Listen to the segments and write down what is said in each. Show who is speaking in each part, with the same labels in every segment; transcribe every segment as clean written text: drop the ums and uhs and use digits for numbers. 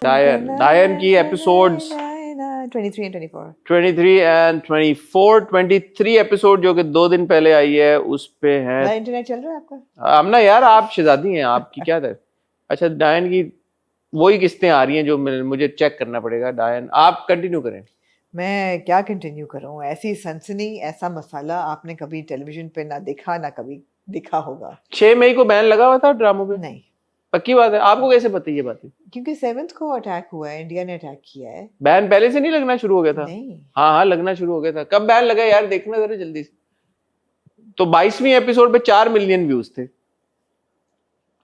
Speaker 1: डायन की episodes
Speaker 2: 23 and 24
Speaker 1: 23 and 24 23 episode जो कि 2 दिन पहले आई है उस पे है।
Speaker 2: इंटरनेट चल रहा है आपका?
Speaker 1: हम ना यार, आप शहजादी हैं, आपकी क्या है। अच्छा, डायन की वही किस्तें आ रही हैं जो मुझे चेक करना पड़ेगा। डायन आप कंटिन्यू करें।
Speaker 2: मैं क्या कंटिन्यू करूं? ऐसी सनसनी, ऐसा मसाला आपने कभी टेलीविजन पे ना देखा, ना कभी दिखा होगा।
Speaker 1: 6 मई को बैन लगा हुआ था ड्रामों पे?
Speaker 2: नहीं।
Speaker 1: पक्की बात है? आपको कैसे पता ये बात है?
Speaker 2: क्योंकि 7th को अटैक हुआ है, इंडिया ने अटैक किया है।
Speaker 1: बैन पहले से नहीं लगना शुरू हो गया था?
Speaker 2: नहीं।
Speaker 1: हाँ लगना शुरू हो गया था। कब बैन लगा यार, देखना जरा जल्दी से। तो 22वीं एपिसोड पे 4 मिलियन व्यूज थे,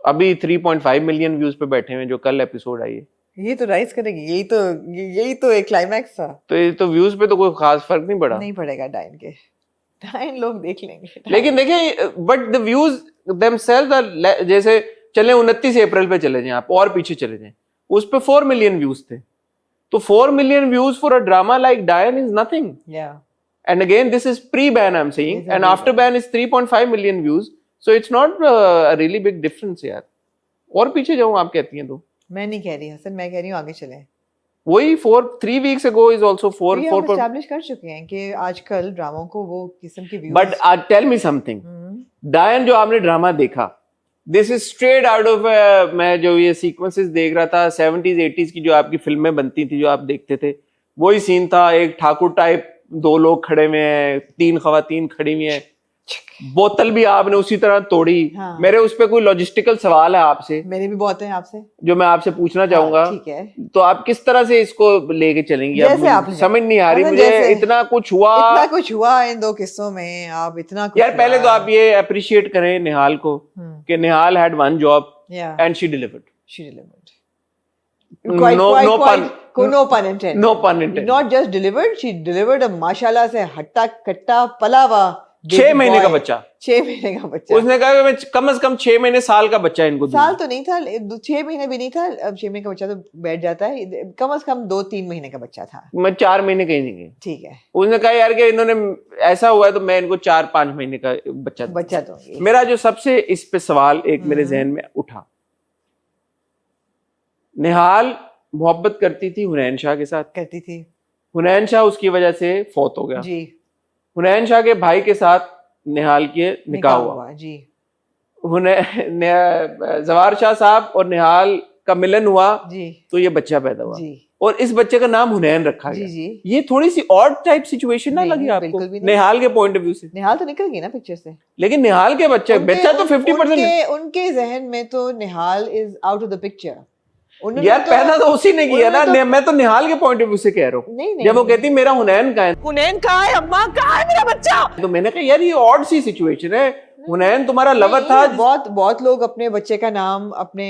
Speaker 1: अभी 3.5 मिलियन व्यूज पे बैठे हुए जो कल एपिसोड आई है।
Speaker 2: ये तो राइज करेगी, यही तो एक क्लाइमैक्स था।
Speaker 1: तो ये तो व्यूज पे तो कोई खास फर्क नहीं पड़ा।
Speaker 2: नहीं पड़ेगा डायन के, डायन लोग देख लेंगे।
Speaker 1: लेकिन देखिए, but the views themselves are, जैसे चले 29 अप्रैल पे चले जाएं आप और पीछे चले जाएं, उस पे 4 मिलियन व्यूज थे। तो 4 million views for a drama like Daayan is nothing. And again, this is pre-ban, I'm saying, and after ban is 3.5 million views, so it's not a really big difference यार। और पीछे जाऊँ आप कहती हैं तो?
Speaker 2: मैं नहीं कह रही हसन, मैं कह रही हूँ आगे चलें।
Speaker 1: वही 3 weeks ago is also 4
Speaker 2: establish कर चुके हैं कि आजकल ड्रामों को वो किस्म की views.
Speaker 1: But tell me something, डायन जो आपने ड्रामा देखा, this is straight out of मैं जो ये सीक्वेंसेस देख रहा था 70s 80s की जो आपकी फिल्में बनती थी, जो आप देखते थे, वही सीन था। एक ठाकुर टाइप 2 लोग खड़े हुए हैं, 3 खवातीन खड़ी हुई हैं, बोतल भी आपने उसी तरह तोड़ी।
Speaker 2: हाँ।
Speaker 1: मेरे उस पे कोई लॉजिस्टिकल सवाल है आपसे?
Speaker 2: मेरे भी बहुत हैं आपसे,
Speaker 1: जो मैं आपसे पूछना चाहूंगा।
Speaker 2: ठीक है।
Speaker 1: तो आप किस तरह से इसको लेके चलेंगे?
Speaker 2: जैसे आप
Speaker 1: समझ नहीं आ रही मुझे। इतना कुछ हुआ
Speaker 2: इन 2 किस्सों में, आप इतना कुछ
Speaker 1: यार पहले तो आप ये अप्रिशिएट करें निहाल को कि Nihal had one job and she delivered.
Speaker 2: No pun intended. Not just delivered, she delivered a माशाल्लाह से हट्टा कट्टा पला हुआ
Speaker 1: 6 महीने का बच्चा।
Speaker 2: 6 महीने का बच्चा।
Speaker 1: उसने कहा कि मैं कम से कम 6 महीने साल का बच्चा इनको दूंगा।
Speaker 2: साल तो नहीं था, 6 महीने भी नहीं था। अब 6 महीने का बच्चा तो बैठ जाता है, कम से कम 2-3 महीने का बच्चा था।
Speaker 1: मैं 4 महीने कहीं नहीं गई।
Speaker 2: ठीक है।
Speaker 1: उसने कहा यार कि इन्होंने ऐसा हुआ है तो मैं इनको 4-5 महीने का बच्चा
Speaker 2: दूंगी।
Speaker 1: मेरा जो सबसे इस पे सवाल एक मेरे जहन में उठा, निहाल मोहब्बत करती थी हुनैन शाह के साथ,
Speaker 2: करती थी। हुनैन
Speaker 1: शाह उसकी वजह से फौत हो गया
Speaker 2: जी।
Speaker 1: हुनैन शाह के भाई के साथ निहाल के निकाह हुआ जी। जवार शाह साहब और निहाल का मिलन हुआ जी। तो ये बच्चा पैदा हुआ जी। और इस बच्चे का नाम हुनैन रखा गया जी। ये थोड़ी सी ऑड टाइप सिचुएशन ना लगी आपको? निहाल के पॉइंट ऑफ व्यू से निहाल
Speaker 2: तो निकल गई ना पिक्चर से,
Speaker 1: लेकिन निहाल के बच्चा तो 50%
Speaker 2: उनके जहन में तो Nihal is out of the picture.
Speaker 1: यार पैदा तो उसी ने किया ना। मैं तो निहाल के पॉइंट ऑफ व्यू से कह रहा हूँ। जब वो कहती मेरा हुनैन कहाँ है, अम्मा कहाँ है मेरा बच्चा, तो मैंने कहा यार ये ऑड सी सिचुएशन है। हुनैन तुम्हारा लवर था।
Speaker 2: बहुत लोग अपने बच्चे का नाम अपने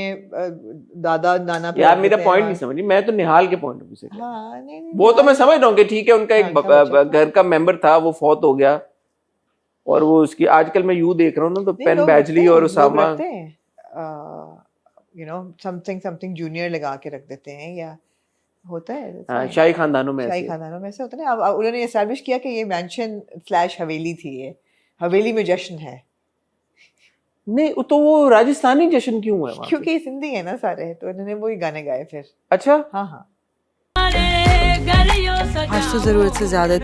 Speaker 2: दादा नाना पे
Speaker 1: यार मेरा पॉइंट नहीं समझी। मैं तो निहाल के पॉइंट ऑफ व्यू से कह रहा हूँ। वो तो मैं समझ रहा हूँ कि ठीक है, उनका एक घर का मेंबर था, वो फौत हो गया। और वो उसकी आजकल मैं यू देख रहा हूँ ना, तो पेन बैजली और उसामा
Speaker 2: समथिंग जूनियर लगा के रख देते हैं, या होता है
Speaker 1: शाही खानदानों में
Speaker 2: ऐसे होता है। अब उन्होंने एस्टैब्लिश किया कि ये मैंशन / हवेली थी, ये हवेली में जश्न है।
Speaker 1: नहीं तो वो राजस्थानी जश्न क्यों है वहाँ?
Speaker 2: क्योंकि सिंधी है ना सारे, तो उन्होंने वही गाने गाए फिर।
Speaker 1: अच्छा
Speaker 2: हाँ।
Speaker 3: आज तो जरूरत से ज्यादा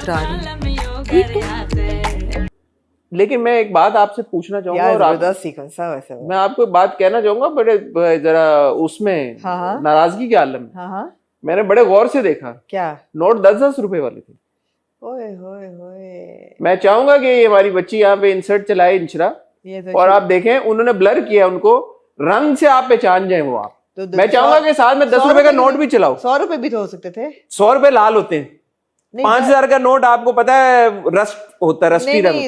Speaker 1: लेकिन मैं एक बात आपसे पूछना चाहूंगा, और मैं आपको एक बात कहना चाहूंगा, बड़े जरा उसमें नाराजगी के आलम में मैंने बड़े गौर से देखा।
Speaker 2: क्या?
Speaker 1: नोट 10-10 रुपए वाले थे।
Speaker 2: ओए होए होए।
Speaker 1: मैं चाहूंगा कि ये हमारी बच्ची यहाँ पे इंसर्ट चलाए इंशरा, और आप देखें उन्होंने ब्लर किया उनको, रंग से आप पहचान जाए वो आप। मैं चाहूंगा कि साथ में 10 रुपए का नोट भी चलाओ।
Speaker 2: 100 रुपए भी तो हो सकते थे।
Speaker 1: 100 रुपए लाल होते हैं, 5000 का नोट आपको पता है रस्ट होता है, रस्टी रंग।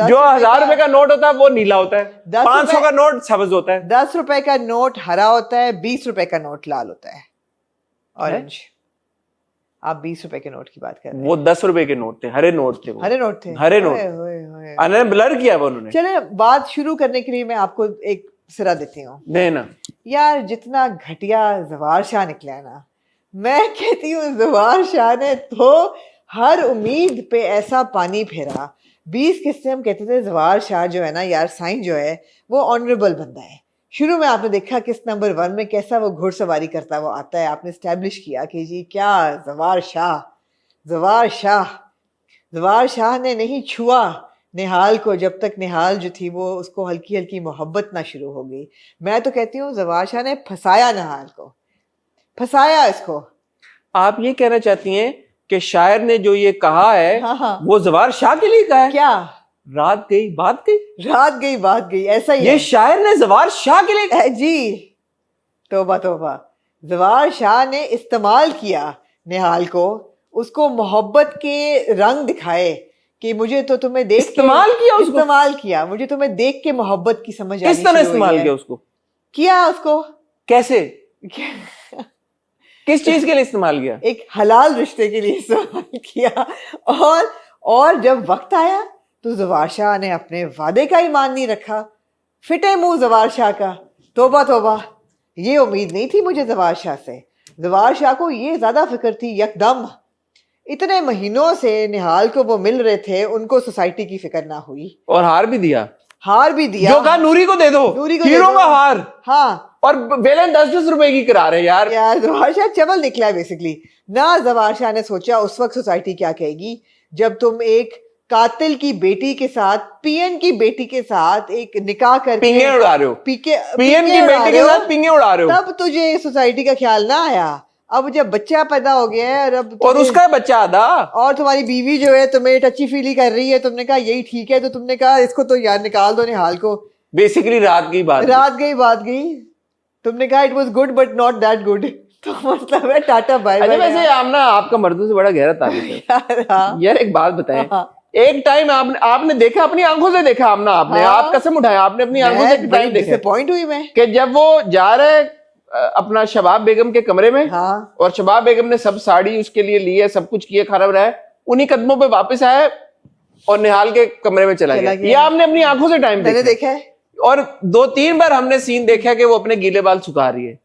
Speaker 1: जो 1000 रुपए का नोट होता है वो नीला होता है, 500 का नोट सब्ज होता है,
Speaker 2: 10 रुपए का नोट हरा होता है, 20 रुपए का नोट लाल होता है, ऑरेंज। आप 20 रुपए के नोट की बात कर रहे हैं।
Speaker 1: वो 10 रुपए के नोट थे, हरे नोट थे। हरे नोट ब्लर किया वो उन्होंने।
Speaker 2: चले बात शुरू करने के लिए मैं आपको एक सिरा देती हूँ।
Speaker 1: देना
Speaker 2: यार, जितना घटिया जवार शाह निकला है ना, मैं कहती हूँ जवार शाह ने तो हर उम्मीद पे ऐसा पानी फेरा। 20 किस्से हम कहते थे जवार शाह जो है ना यार, साईं जो है वो ऑनरेबल बंदा है, शुरू में आपने देखा किस नंबर 1 में कैसा वो घुड़सवारी करता वो आता है, आपने स्टैब्लिश किया कि जी क्या जवार शाह ने नहीं छुआ निहाल को जब तक निहाल जो थी वो उसको हल्की हल्की मोहब्बत ना शुरू हो गई। मैं तो कहती हूँ जवार शाह ने फंसाया निहाल को, फंसाया इसको।
Speaker 1: आप ये कहना चाहती हैं कि शायर ने जो ये कहा है
Speaker 2: हाँ।
Speaker 1: वो जवार शाह के लिए कहा है?
Speaker 2: क्या
Speaker 1: रात गई बात गई,
Speaker 2: ऐसा ही
Speaker 1: ये
Speaker 2: है।
Speaker 1: शायर ने जवार शाह के लिए
Speaker 2: जी तौबा जवार शाह ने इस्तेमाल किया निहाल को, उसको मोहब्बत के रंग दिखाए कि मुझे तो तुम्हें देख
Speaker 1: इस्तेमाल
Speaker 2: किया मुझे तुम्हें देख के मोहब्बत की समझ आनी
Speaker 1: किस तरह इस्तेमाल किया उसको?
Speaker 2: किया उसको
Speaker 1: कैसे? किस चीज के लिए इस्तेमाल किया?
Speaker 2: एक हलाल रिश्ते के लिए इस्तेमाल किया। और जब वक्त आया तो जवार शाह ने अपने वादे का ईमान नहीं रखा। फिटे मुंह जवार शाह का, तौबा ये उम्मीद नहीं थी मुझे जवार शाह से। जवार शाह को ये ज्यादा फिक्र थी यकदम, इतने महीनों से निहाल को वो मिल रहे थे, उनको सोसाइटी की फिक्र ना हुई।
Speaker 1: और हार भी दिया
Speaker 2: जो
Speaker 1: कहा नूरी को दे दो, हीरो का हार।
Speaker 2: हाँ,
Speaker 1: और बेलन 10-10 रुपए की करा रहे यार
Speaker 2: जवार शाह चवल निकला है बेसिकली ना। जवार शाह ने सोचा उस वक्त सोसाइटी क्या कहेगी जब तुम एक कातिल की बेटी के साथ, पीएन की बेटी के साथ एक निकाह करके
Speaker 1: पिंगे उड़ा रहे हो, पीएन की बेटी के साथ पिंगे उड़ा रहे हो,
Speaker 2: तब तुझे सोसाइटी का ख्याल ना आया। अब जब बच्चा पैदा हो गया है
Speaker 1: और उसका बच्चा आधा,
Speaker 2: और तुम्हारी बीवी जो है तुम्हें टची फीली कर रही है, तुमने कहा यही ठीक है, तो तुमने कहा इसको तो यार निकाल दो निहाल को।
Speaker 1: बेसिकली रात गई
Speaker 2: तुमने कहा it was good but not that good. तो मतलब है टाटा बाय बाय।
Speaker 1: वैसे आमना आपका मर्दों से बड़ा गहरा ताल्लुक है यार। एक बात बताएं, एक टाइम आपने देखा, अपनी आंखों से देखा आमना, आपने आप कसम उठाया, आपने अपनी आंखों से टाइम देखा,
Speaker 2: पॉइंट हुई मैं
Speaker 1: कि जब वो जा रहे अपना शबाब बेगम के कमरे में,
Speaker 2: हाँ,
Speaker 1: और शबाब बेगम ने सब साड़ी उसके लिए ली है, सब कुछ किया, खाना बनाया, उन्हीं कदमों पे वापस आया और निहाल के कमरे में चला गया। ये आपने अपनी आंखों से टाइम
Speaker 2: देखा है।
Speaker 1: और 2-3 बार हमने सीन देखा कि वो अपने गीले बाल सुखा रही है।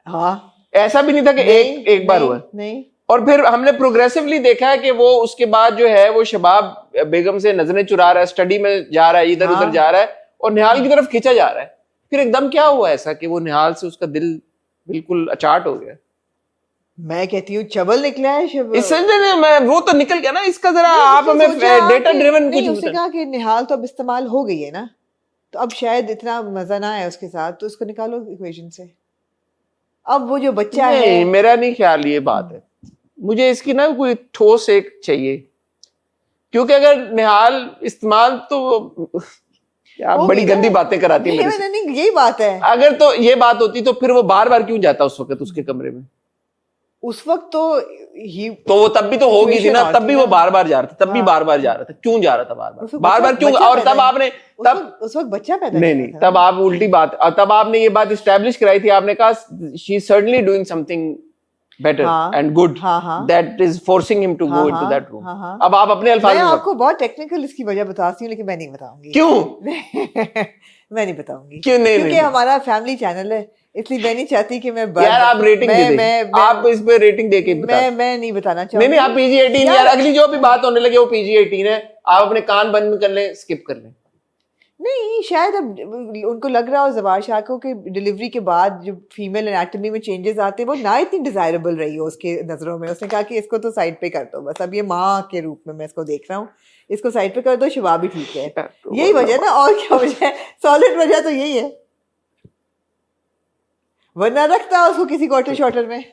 Speaker 2: हाँ,
Speaker 1: ऐसा भी नहीं था कि एक बार हुआ
Speaker 2: नहीं।
Speaker 1: और फिर हमने प्रोग्रेसिवली देखा है कि वो उसके बाद जो है वो शबाब बेगम से नजरें चुरा रहा है, स्टडी में जा रहा है, इधर उधर जा रहा है और निहाल की तरफ खींचा जा रहा है। फिर एकदम क्या हुआ ऐसा कि वो निहाल से उसका दिल बिल्कुल अचाट हो गया?
Speaker 2: मैं कहती हूँ चबल निकला है
Speaker 1: इस मैं वो तो निकल गया ना। इसका जरा आप हमें डेटा ड्रिवन कुछ
Speaker 2: उसने कहा कि निहाल तो अब इस्तेमाल हो गई है ना, तो अब शायद इतना मजा ना आए उसके साथ, तो उसको निकालो इक्वेशन से। अब वो जो बच्चा है,
Speaker 1: मेरा नहीं ख्याल ये बात है, मुझे इसकी ना कोई ठोस एक चाहिए, क्योंकि अगर निहाल इस्तेमाल तो आप बड़ी गंदी बातें कराती है।
Speaker 2: यही बात है।
Speaker 1: अगर तो ये बात होती तो फिर वो बार बार क्यों जाता उस वक्त उसके कमरे में?
Speaker 2: उस वक्त तो
Speaker 1: वो तब भी तो होगी थी ना, तब भी वो बार बार जा रहा था, तब भी बार बार जा रहा था। क्यों जा रहा था बार बार क्यों? और तब आपने
Speaker 2: उस वक्त बच्चा पैदा
Speaker 1: नहीं, तब आप उल्टी बात, तब आपने ये बात एस्टैब्लिश कराई थी। आपने कहा she is certainly doing something better and good that is forcing him to go into that room. अब आप अपने अल्फाज में,
Speaker 2: मैं आपको बहुत टेक्निकल इसकी वजह बताती हूँ, लेकिन मैं नहीं बताऊंगी।
Speaker 1: क्यों?
Speaker 2: मैं नहीं बताऊंगी
Speaker 1: क्यों? नहीं,
Speaker 2: क्योंकि हमारा फैमिली चैनल है, इसलिए मैं नहीं चाहती कि मैं
Speaker 1: यार आप रेटिंग दे दें, आप इस पे रेटिंग देके
Speaker 2: मैं नहीं बताना चाहूंगी।
Speaker 1: नहीं, आप PG-18 यार, अगली जो भी बात होने लगे वो PG-18 है, आप अपने कान बंद कर लें, स्किप कर लें।
Speaker 2: नहीं, शायद अब उनको लग रहा हो जवार शाह को कि डिलीवरी के बाद जो फीमेल एनाटॉमी में चेंजेस आते हैं वो ना इतनी डिजायरेबल रही हो उसके नजरों में। उसने कहा कि इसको तो साइड पे कर दो, बस अब ये माँ के रूप में मैं इसको देख रहा हूँ, इसको साइड पे कर दो, शिवा भी ठीक है। यही वजह ना, और क्या वजह है? सॉलिड वजह तो यही है, वरना रखता उसको किसी क्वार्टर शॉर्टर में।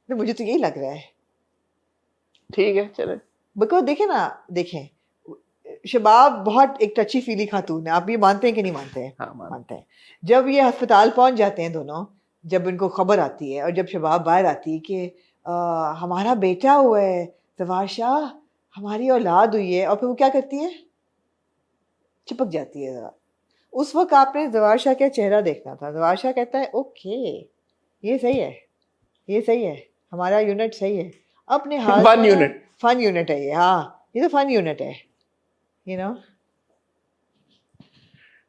Speaker 2: तो मुझे तो यही लग रहा है।
Speaker 1: ठीक है, चले।
Speaker 2: बिकॉज देखें शबाब बहुत एक टची फीली खातून है, आप ये मानते हैं कि नहीं मानते हैं?
Speaker 1: हाँ,
Speaker 2: मानते हैं। जब ये अस्पताल पहुंच जाते हैं दोनों, जब इनको खबर आती है और जब शबाब बाहर आती है कि हमारा बेटा हुआ है जवार शाह, हमारी औलाद हुई है, और फिर वो क्या करती है? चिपक जाती है जरा। उस वक्त आपने जवार शाह का चेहरा देखना था। जवार शाह कहता है ओके ये सही है, ये सही है, हमारा यूनिट सही है, अपने हाल फन यूनिट है ये। हाँ, ये तो फन यूनिट है, you know?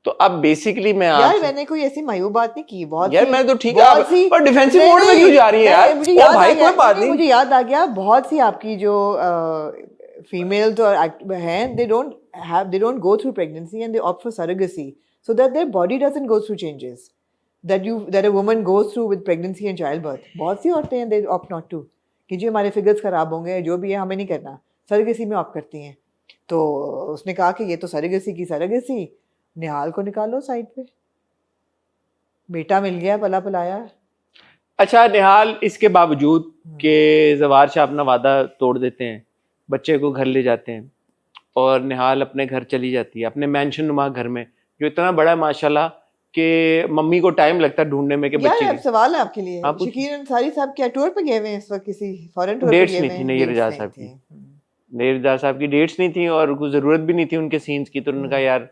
Speaker 1: तो अब बेसिकली मैं
Speaker 2: यार मैंने कोई ऐसी मायूब बात नहीं की, बहुत
Speaker 1: यार मैं तो ठीक है, पर डिफेंसिव मोड में क्यों जा रही है यार? ओ भाई कोई बात नहीं,
Speaker 2: मुझे याद आ गया, बहुत सी आपकी जो फीमेल तो हैं, they don't go through pregnancy and they opt for surrogacy, so that their body doesn't go through changes that a woman goes through with pregnancy and childbirth. बहुत सी औरतें हैं they opt not to कि जी हमारे figures खराब होंगे, जो भी है हमें नहीं करना, सरगेसी में ऑप्ट करती हैं। तो उसने कहा कि ये तो सरगेसी की सरगेसी, निहाल को निकालो साइड पे, बेटा मिल गया पला पलाया।
Speaker 1: अच्छा, निहाल इसके बावजूद कि जवार शाह अपना वादा तोड़ देते हैं, बच्चे को घर ले जाते हैं और निहाल अपने घर चली जाती है, अपने मैंशन नुमा घर में जो इतना बड़ा है माशाल्लाह कि मम्मी को टाइम लगता है ढूंढने में कि
Speaker 2: यार
Speaker 1: बच्चे
Speaker 2: अब सवाल है आपके लिए,
Speaker 1: आप
Speaker 2: शकील अंसारी साहब क्या टूर पे गए हुए हैं इस वक्त, किसी फॉरेन टूर पे
Speaker 1: डेट्स
Speaker 2: गए
Speaker 1: नहीं
Speaker 2: हुए
Speaker 1: थी
Speaker 2: हैं?
Speaker 1: नईर
Speaker 2: Dates
Speaker 1: रजा
Speaker 2: नहीं
Speaker 1: साहब
Speaker 2: थी।
Speaker 1: की, नईर रजा साहब की डेट्स नहीं थी और कुछ जरूरत भी नहीं थी उनके सीन्स की, तो उन्होंने कहा यार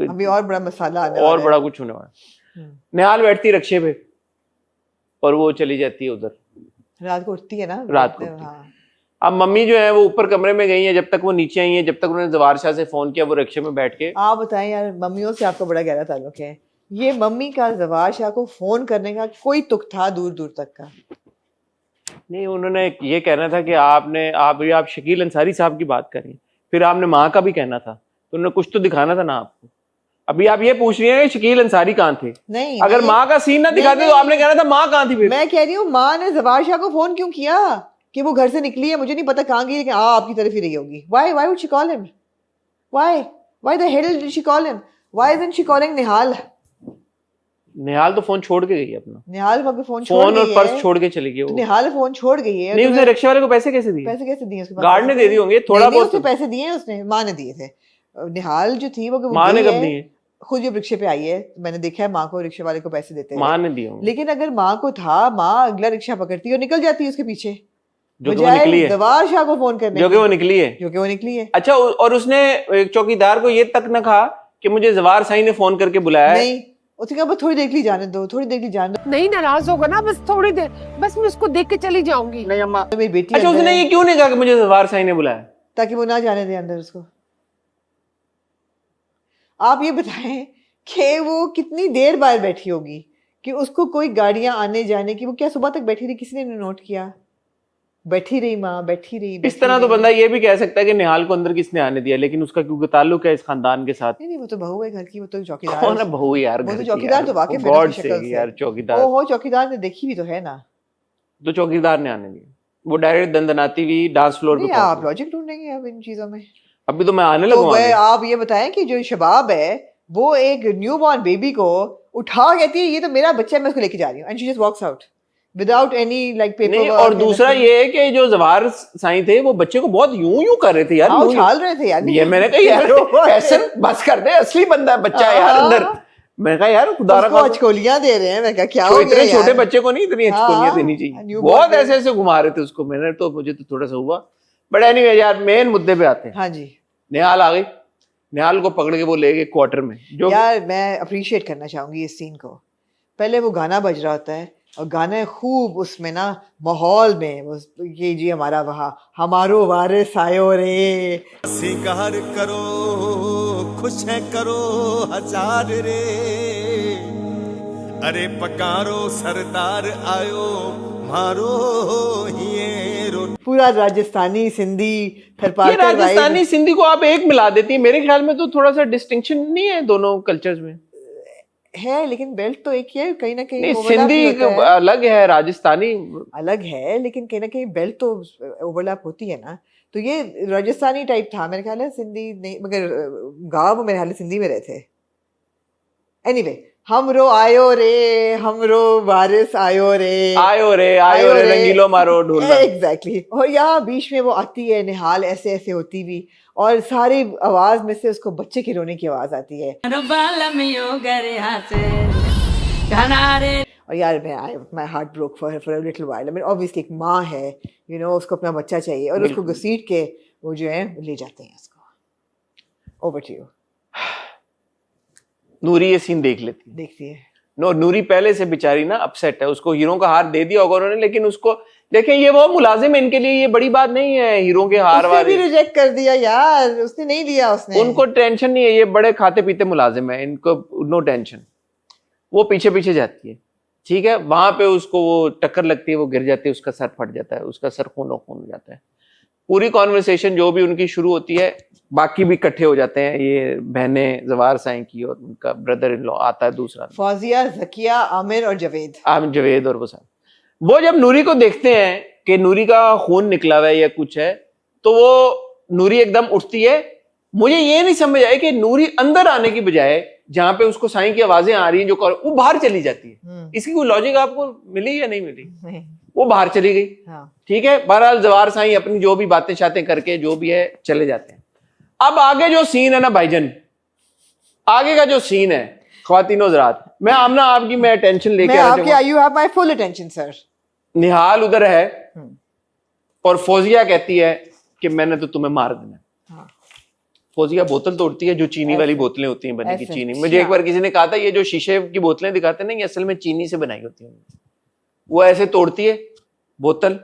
Speaker 2: अभी और बड़ा मसाला आने
Speaker 1: और
Speaker 2: वाला है।
Speaker 1: बड़ा कुछ होने वाला है। निहाल बैठती रक्शे पे और वो चली जाती है उधर,
Speaker 2: रात को उठती है ना,
Speaker 1: रात को उठती है।
Speaker 2: हाँ।
Speaker 1: अब मम्मी जो है वो ऊपर कमरे में गई है, जब तक वो नीचे आई है, जब तक उन्होंने जवार शाह से फोन किया वो रिक्शे में बैठ के।
Speaker 2: आप बताएं यार, मम्मियों से आपका बड़ा गहरा ताल्लुक है, ये मम्मी का जवार शाह को फोन करने का कोई तुक था दूर दूर तक का?
Speaker 1: नहीं, उन्होंने ये कहना था कि आप शकील अंसारी साहब की बात करें, फिर आपने माँ का भी कहना था, तो उन्होंने कुछ तो दिखाना था ना आपको। अभी आप ये पूछ रही हैं कि शकील अंसारी कहाँ थे?
Speaker 2: नहीं,
Speaker 1: अगर माँ का सीन ना दिखाते तो आपने कहना था माँ कहाँ थी फिर?
Speaker 2: मैं कह रही हूँ माँ ने जवार शाह को फोन क्यों किया कि वो घर से निकली है, मुझे नहीं पता कहाँ गई, लेकिन आपकी तरफ ही रही होगी। why would she call him? why the hell did she call him? why isn't she calling निहाल?
Speaker 1: निहाल तो फोन छोड़ के गई है अपना,
Speaker 2: निहाल को फोन छोड़
Speaker 1: फोन और
Speaker 2: गई
Speaker 1: पर्स
Speaker 2: है,
Speaker 1: छोड़ के चली गई
Speaker 2: तो
Speaker 1: वो।
Speaker 2: निहाल फोन छोड़ गई है।
Speaker 1: नहीं,
Speaker 2: तो
Speaker 1: उसने रिक्शे वाले को पैसे कैसे दिए?
Speaker 2: पैसे कैसे दिए उसके पास?
Speaker 1: गार्ड ने दे दिए होंगे, थोड़ा
Speaker 2: नहीं,
Speaker 1: बहुत
Speaker 2: उसने
Speaker 1: तो।
Speaker 2: पैसे दिए, उसने माँ ने दिए थे। निहाल जो थी वो
Speaker 1: माँ ने
Speaker 2: गई
Speaker 1: कब
Speaker 2: है,
Speaker 1: दिए?
Speaker 2: खुद जब रिक्शे पे आई है मैंने देखा है माँ को रिक्शे वाले को पैसे देते
Speaker 1: माँ
Speaker 2: हुए।
Speaker 1: ने दिए होंगे,
Speaker 2: लेकिन अगर माँ को था, माँ अगला रिक्शा पकड़ती और निकल जाती है उसके पीछे,
Speaker 1: जो कि वो निकली है,
Speaker 2: जवार शाह को फोन करने
Speaker 1: जो कि वो निकली है।
Speaker 2: जो कि वो निकली है।
Speaker 1: अच्छा, और उसने एक चौकीदार को ये तक न कहा कि मुझे जवार साई ने फोन करके बुलाया है?
Speaker 2: नहीं, उसने कहा बस थोड़ी देर के लिए जाने दो, थोड़ी देर के लिए जाने दो।
Speaker 4: नहीं नाराज होगा ना, बस थोड़ी देर, बस मैं उसको देख के चली जाऊंगी।
Speaker 5: नहीं अम्मा,
Speaker 2: तो मेरी बेटी
Speaker 1: अच्छा,
Speaker 2: अंदर
Speaker 1: उसने
Speaker 2: है,
Speaker 1: ये क्यों नहीं कहा कि मुझे जवार साई ने बुलाया?
Speaker 2: ताकि वो ना जाने दे अंदर उसको। आप ये बताएं कि वो कितनी देर बाद बैठी होगी कि उसको कोई गाड़ियां आने जाने की, वो क्या सुबह तक बैठी रही, किसी ने नोट किया? बैठी रही माँ, बैठी रही।
Speaker 1: इस तरह तो बंदा ये भी कह सकता है कि निहाल को अंदर किसने आने दिया, लेकिन उसका क्योंकि ताल्लुक है इस खानदान के साथ।
Speaker 2: नहीं, वो तो बहू है घर की, वो तो चौकीदार
Speaker 1: कौन है बहू यार?
Speaker 2: वो
Speaker 1: घर
Speaker 2: तो
Speaker 1: की
Speaker 2: चौकीदार
Speaker 1: यार,
Speaker 2: तो वाकिफ है
Speaker 1: गॉड
Speaker 2: उसकी शक्ल
Speaker 1: से
Speaker 2: से।
Speaker 1: यार, चौकीदार
Speaker 2: ओहो, चौकीदार ने देखी भी तो है ना।
Speaker 1: तो चौकीदार ने आने दिया, वो डायरेक्ट दंदनाती हुई डांस फ्लोर पे
Speaker 2: नहीं,
Speaker 1: पहुंच
Speaker 2: आप
Speaker 1: गई।
Speaker 2: लॉजिक ढूंढेंगे अब इन चीजों में।
Speaker 1: अभी तो मैं आने
Speaker 2: तो
Speaker 1: लगूंगा।
Speaker 2: आप ये बताएं कि जो शबाब है वो एक न्यू बॉर्न बेबी को उठा कहती है ये तो मेरा बच्चा है, मैं उसको लेके जा रही हूँ, and she just walks out without any like paper.
Speaker 1: नहीं, और दूसरा ये है कि जो जवार साई थे वो बच्चे को बहुत यूं कर रहे थे यार, यूं
Speaker 2: उछाल रहे थे यार।
Speaker 1: ये मैंने कहा यार ऐसे बस कर दे, असली बंदा है बच्चा है यार अंदर। मैं कहा यार खुदा
Speaker 2: उसको अचकोलियां दे रहे हैं, मैं कहा क्या हो गया
Speaker 1: इतने
Speaker 2: यार?
Speaker 1: छोटे बच्चे को नहीं इतनी
Speaker 2: हाँ,
Speaker 1: अचकोलियां देनी चाहिए,
Speaker 2: newborn
Speaker 1: बहुत
Speaker 2: baby।
Speaker 1: ऐसे ऐसे घुमा रहे थे उसको। मैंने तो मुझे तो थोड़ा सा हुआ, बट एनीवे यार मेन मुद्दे पे आते हैं।
Speaker 2: हाँ जी
Speaker 1: निहाल आ गई, निहाल को पकड़ के वो ले गए क्वार्टर में। जो
Speaker 2: यार मैं अप्रिशिएट करना चाहूंगी इस सीन को। पहले वो गाना बज रहा होता है और गाना खूब उसमें ना माहौल में वो ये जी हमारा वहाँ हमारो वारिस आयो रे,
Speaker 6: सिंगार करो खुश है करो हजार रे, अरे पकारो सरदार आयो मारो हिये रो।
Speaker 2: पूरा राजस्थानी सिंधी
Speaker 1: ये
Speaker 2: थरपारकर
Speaker 1: राजस्थानी सिंधी को आप एक मिला देती है, मेरे ख्याल में तो थोड़ा सा डिस्टिंक्शन नहीं है दोनों कल्चर्स में।
Speaker 2: है, लेकिन बेल्ट तो एक ही है, कहीं ना कहीं
Speaker 1: नहीं,
Speaker 2: overlap
Speaker 1: सिंधी
Speaker 2: भी होता है।
Speaker 1: अलग है, राजस्थानी
Speaker 2: अलग है, लेकिन कहीं ना कहीं बेल्ट तो ओवरलैप होती है ना। तो ये राजस्थानी टाइप था मेरे ख्याल है, सिंधी नहीं, मगर गाँव मेरे ख्याल सिंधी में रहे थे। एनीवे हमरो आयो रे, हमरो वारिस आयो रे,
Speaker 1: आयो रे रंगीलो मारो ढोलना।
Speaker 2: एग्जैक्टली। और यहाँ बीच में वो आती है निहाल ऐसे ऐसे होती भी, और सारी आवाज में से उसको बच्चे के रोने की आवाज आती है। और यार my heart broke for a little while. I mean obviously एक माँ है, यू नो, उसको अपना बच्चा चाहिए और उसको घसीट के वो जो है ले जाते हैं उसको। Over to you.
Speaker 1: नूरी ये सीन देख लेती है।
Speaker 2: देखती है
Speaker 1: नूरी पहले से बेचारी ना अपसेट है, उसको हीरो का हार दे दिया होगा उन्होंने, लेकिन उसको देखें ये वो मुलाजिम है, इनके लिए ये बड़ी बात नहीं है हीरो के हार
Speaker 2: उसने भी
Speaker 1: वाले।
Speaker 2: रिजेक्ट कर दिया यार, उसने नहीं दिया, उसने
Speaker 1: उनको टेंशन नहीं है, ये बड़े खाते पीते मुलाजिम है, इनको नो टेंशन। वो पीछे पीछे जाती है, ठीक है, वहां पे उसको वो टक्कर लगती है, वो गिर जाती है, उसका सर फट जाता है, उसका सर खून हो जाता है। पूरी कॉन्वर्सेशन जो भी उनकी शुरू होती है, बाकी भी इकट्ठे हो जाते हैं, ये बहनें जवार साईं की और उनका ब्रदर इन लॉ आता है दूसरा,
Speaker 2: फौजिया, जकिया, आमिर और जवेद।
Speaker 1: जवेद और वो सब। वो जब नूरी को देखते हैं कि नूरी का खून निकला हुआ है या कुछ है, तो वो नूरी एकदम उठती है। मुझे ये नहीं समझ आया कि नूरी अंदर आने की बजाय जहां पे उसको साईं की आवाजें आ रही हैं जो वो बाहर चली जाती है। इसकी कोई लॉजिक आपको मिली या नहीं मिली?
Speaker 2: नहीं।
Speaker 1: वो बाहर चली गई।
Speaker 2: हाँ।
Speaker 1: ठीक है, बहरहाल जवार साईं अपनी जो भी बातें शातें करके जो भी है चले जाते हैं। अब आगे जो सीन है ना भाईजान, आगे का जो सीन है ख्वातीनो हज़रात, मैं आमना आपकी मैं अटेंशन लेके आ
Speaker 2: आपके you have my full attention sir.
Speaker 1: Nihal उधर है और फौजिया कहती है कि मैंने तो तुम्हें मार देना।
Speaker 2: हाँ।
Speaker 1: फौजिया बोतल तोड़ती है, जो चीनी वाली बोतलें होती हैं बनी की चीनी। मुझे एक बार किसी ने कहा था ये जो शीशे की बोतलें दिखाते हैं ना, ये असल में चीनी से बनाई होती हैं। वो ऐसे तोड़ती है बोतल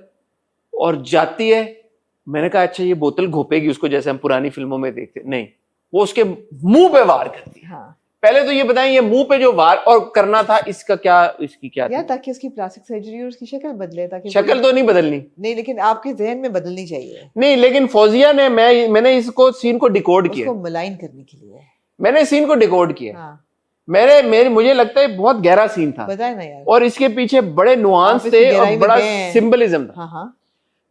Speaker 1: और जाती है। मैंने कहा अच्छा ये बोतल घोपेगी उसको, जैसे हम पुरानी फिल्मों में देखते। नहीं, वो उसके मुंह पे वार करती है।
Speaker 2: हाँ।
Speaker 1: पहले तो ये बताएं, ये मुंह पे जो वार और करना था इसका क्या, इसकी क्या
Speaker 2: यार ताकि उसकी प्लास्टिक सर्जरी और उसकी शक्ल बदले, ताकि
Speaker 1: शक्ल तो नहीं बदलनी।
Speaker 2: नहीं, लेकिन आपके जहन में बदलनी चाहिए।
Speaker 1: नहीं, लेकिन फौजिया ने मैंने इसको सीन को डिकोड किया,
Speaker 2: उसको मलाइन करने के लिए
Speaker 1: मैंने सीन को डिकोड किया।
Speaker 2: हाँ।
Speaker 1: मुझे लगता है बहुत गहरा सीन था,
Speaker 2: बताए ना यार,
Speaker 1: और इसके पीछे बड़े नुआंस थे और बड़ा सिंबलिज्म था।
Speaker 2: हाँ हाँ।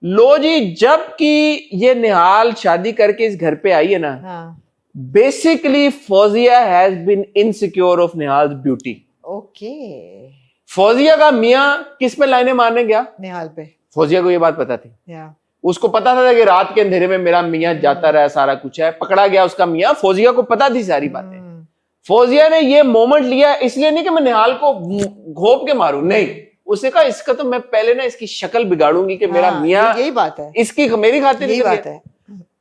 Speaker 1: लो जी, जब कि ये निहाल शादी करके इस घर पे आई है ना,
Speaker 2: हाँ।
Speaker 1: Basically Fauzia has been insecure of Nihal's beauty.
Speaker 2: Okay.
Speaker 1: Fauzia का मियां किस पे लाइनें मारने गया?
Speaker 2: निहाल पे।
Speaker 1: फौजिया को ये बात पता थी,
Speaker 2: या
Speaker 1: उसको पता था कि रात के अंधेरे में मेरा मियां जाता रहा, सारा कुछ है, पकड़ा गया उसका मियां। फौजिया को पता थी सारी बातें। फौजिया ने ये मोमेंट लिया इसलिए नहीं कि मैं निहाल को घोप के मारूं, नहीं, उसने कहा इसका तो मैं पहले ना इसकी शक्ल बिगाड़ूंगी कि मेरा मियां,
Speaker 2: यही बात है,
Speaker 1: इसकी मेरी खातिर
Speaker 2: यही बात है।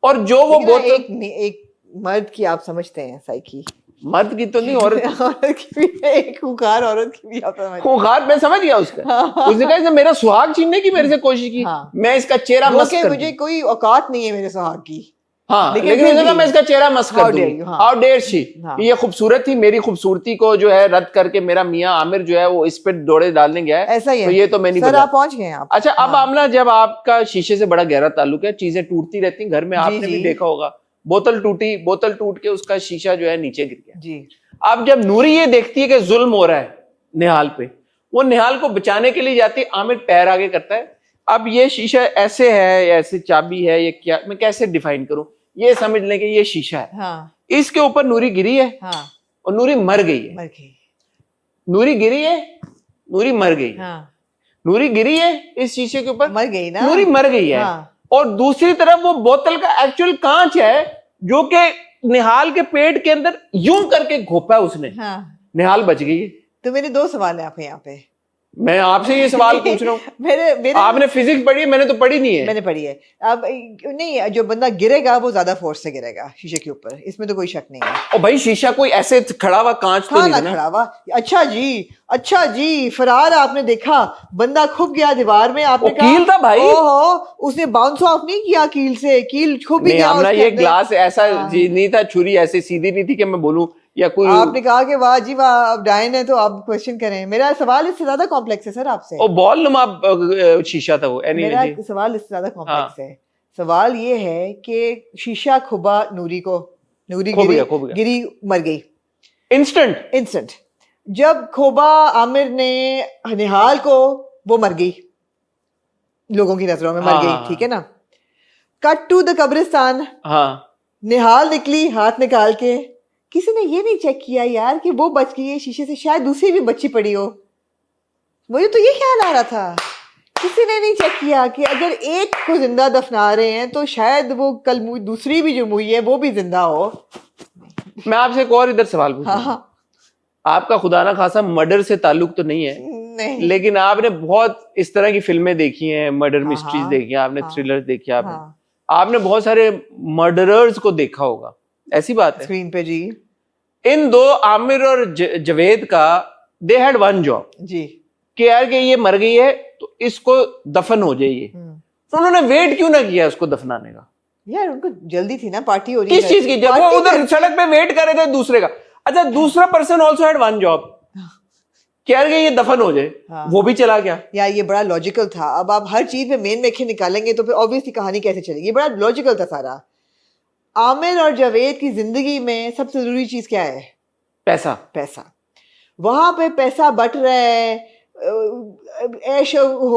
Speaker 1: और जो वो
Speaker 2: बोतल एक मर्द की आप समझते हैं साइकी,
Speaker 1: मर्द की तो नहीं, औरत
Speaker 2: की भी है, एक खूंखार औरत की भी आप समझते हैं।
Speaker 1: खूंखार मैं समझ गया उसका। उसने कहा इसने मेरा सुहाग छीनने की मेरे से कोशिश की।
Speaker 2: हाँ।
Speaker 1: मैं इसका चेहरा मस्त कर
Speaker 2: मुझे कोई औकात नहीं है मेरे सुहाग की।
Speaker 1: हाँ, लेकिन
Speaker 2: फिर
Speaker 1: उसने कहा
Speaker 2: भी-
Speaker 1: मैं इसका चेहरा मस्त कर दूंगी। How dare she. ये खूबसूरत थी, मेरी खूबसूरती को जो है रद्द करके मेरा मियां आमिर जो है वो इस पे दौड़े डालने गया है।
Speaker 2: ऐसा ही है।
Speaker 1: तो ये तो मैं नहीं
Speaker 2: सर
Speaker 1: बता।
Speaker 2: आप पहुंच गए हैं आप।
Speaker 1: अच्छा, अब आमना, जब आपका शीशे से बड़ा गहरा ताल्लुक है, चीजें टूटती रहती हैं घर में, आपने भी देखा होगा। बोतल टूटी, बोतल टूट के उसका शीशा जो है नीचे गिर गया
Speaker 2: जी।
Speaker 1: अब जब नूरी ये देखती है कि जुल्म हो रहा है निहाल पे, वो निहाल को बचाने के लिए जाती है। आमिर पैर आगे करता है। अब ये शीशा ऐसे है, ऐसे चाबी है, ये क्या, मैं कैसे डिफाइन करूं? ये समझ लें कि ये शीशा है।
Speaker 2: हाँ।
Speaker 1: इसके ऊपर नूरी गिरी है।
Speaker 2: हाँ।
Speaker 1: और नूरी मर गई है।
Speaker 2: मर गई।
Speaker 1: नूरी गिरी है, नूरी मर गई।
Speaker 2: हाँ।
Speaker 1: नूरी गिरी है इस शीशे के ऊपर,
Speaker 2: मर गई ना।
Speaker 1: नूरी मर गई है।
Speaker 2: हाँ।
Speaker 1: और दूसरी तरफ वो बोतल का एक्चुअल कांच है जो कि निहाल के पेट के अंदर यूं करके घोपा है उसने।
Speaker 2: हाँ।
Speaker 1: निहाल बच गई है।
Speaker 2: तो मेरे दो सवाल है आपके यहाँ पे।
Speaker 1: मैं आपसे ये सवाल पूछ रहा हूँ।
Speaker 2: मेरे
Speaker 1: आपने फिजिक्स पढ़ी है, मैंने तो पढ़ी नहीं है।
Speaker 2: मैंने पढ़ी है। अब नहीं, जो बंदा गिरेगा वो ज्यादा फोर्स से गिरेगा शीशे के ऊपर, इसमें तो कोई शक नहीं है।
Speaker 1: और भाई शीशा कोई ऐसे खड़ा हुआ कांच तो
Speaker 2: हाँ
Speaker 1: नहीं
Speaker 2: ना
Speaker 1: था ना।
Speaker 2: खड़ा हुआ। अच्छा जी, फरार आपने देखा, बंदा खुब गया दीवार में, आपने
Speaker 1: वो कील था भाई।
Speaker 2: ओहो, उसने बाउंस ऑफ नहीं किया कील से, कील खुब ही
Speaker 1: नहीं,
Speaker 2: गया
Speaker 1: हमने
Speaker 2: उसके
Speaker 1: ये
Speaker 2: अंदर।
Speaker 1: ग्लास ऐसा
Speaker 2: हाँ।
Speaker 1: नहीं था, छुरी ऐसे सीधी नहीं थी कि मैं बोलूं या कोई।
Speaker 2: आपने कहा कि वाह जी वाह, अब डायन है तो आप क्वेश्चन करें। मेरा सवाल इससे ज्यादा कॉम्प्लेक्स है सर आपसे।
Speaker 1: और बॉल नुमा शीशा था वो।
Speaker 2: मेरा
Speaker 1: एनीवे
Speaker 2: सवाल इससे ज्यादा कॉम्प्लेक्स है। सवाल ये है कि शीशा खुबा नूरी को, नूरी
Speaker 1: खो
Speaker 2: गिरी,
Speaker 1: गया।
Speaker 2: गिरी मर गई
Speaker 1: इंस्टेंट।
Speaker 2: जब खोबा आमिर ने निहाल को, वो मर गई, लोगों की नजरों में मर
Speaker 1: हाँ,
Speaker 2: गई,
Speaker 1: हाँ,
Speaker 2: ठीक है ना। कट टू द कब्रिस्तान,
Speaker 1: हाँ,
Speaker 2: निहाल निकली हाथ निकाल के। किसी ने ये नहीं चेक किया यार कि वो बच गई है शीशे से, शायद दूसरी भी बच्ची पड़ी हो। मुझे तो ये ख्याल आ रहा था, किसी ने नहीं चेक किया कि अगर एक को जिंदा दफना रहे हैं तो शायद वो कल दूसरी भी जो मुई है वो भी जिंदा हो।
Speaker 1: मैं आपसे एक और इधर सवाल पूछूं।
Speaker 2: हाँ।
Speaker 1: आपका खुदा ना खासा मर्डर से ताल्लुक तो नहीं है,
Speaker 2: नहीं।
Speaker 1: लेकिन आपने बहुत इस तरह की फिल्में देखी हैं, मर्डर मिस्ट्रीज देखी हैं आपने, थ्रिलर देखी है आपने, आपने बहुत सारे मर्डरर्स को देखा होगा, ऐसी बात है
Speaker 2: स्क्रीन पे जी।
Speaker 1: इन दो आमिर और जवेद का दे हैड वन जॉब
Speaker 2: जी
Speaker 1: कि यार कि ये मर गई है तो इसको दफन हो जाइए। तो उन्होंने वेट क्यों ना किया उसको दफनाने का?
Speaker 2: यार उनको जल्दी थी ना, पार्टी हो रही
Speaker 1: किस चीज की? जब वो उधर सड़क पे वेट कर रहे थे दूसरे का। अच्छा, दूसरा person also had one job कह रहे ये दफन हो जाए,
Speaker 2: हाँ।
Speaker 1: वो भी चला गया।
Speaker 2: यार ये बड़ा लॉजिकल था। अब आप हर चीज में मेन मेखे निकालेंगे तो फिर ऑब्वियसली कहानी कैसे चलेगी। ये बड़ा लॉजिकल था सारा। आमिर और जावेद की जिंदगी में सबसे जरूरी चीज क्या है?
Speaker 1: पैसा।
Speaker 2: पैसा। वहां पे पैसा बट रहा है, ऐश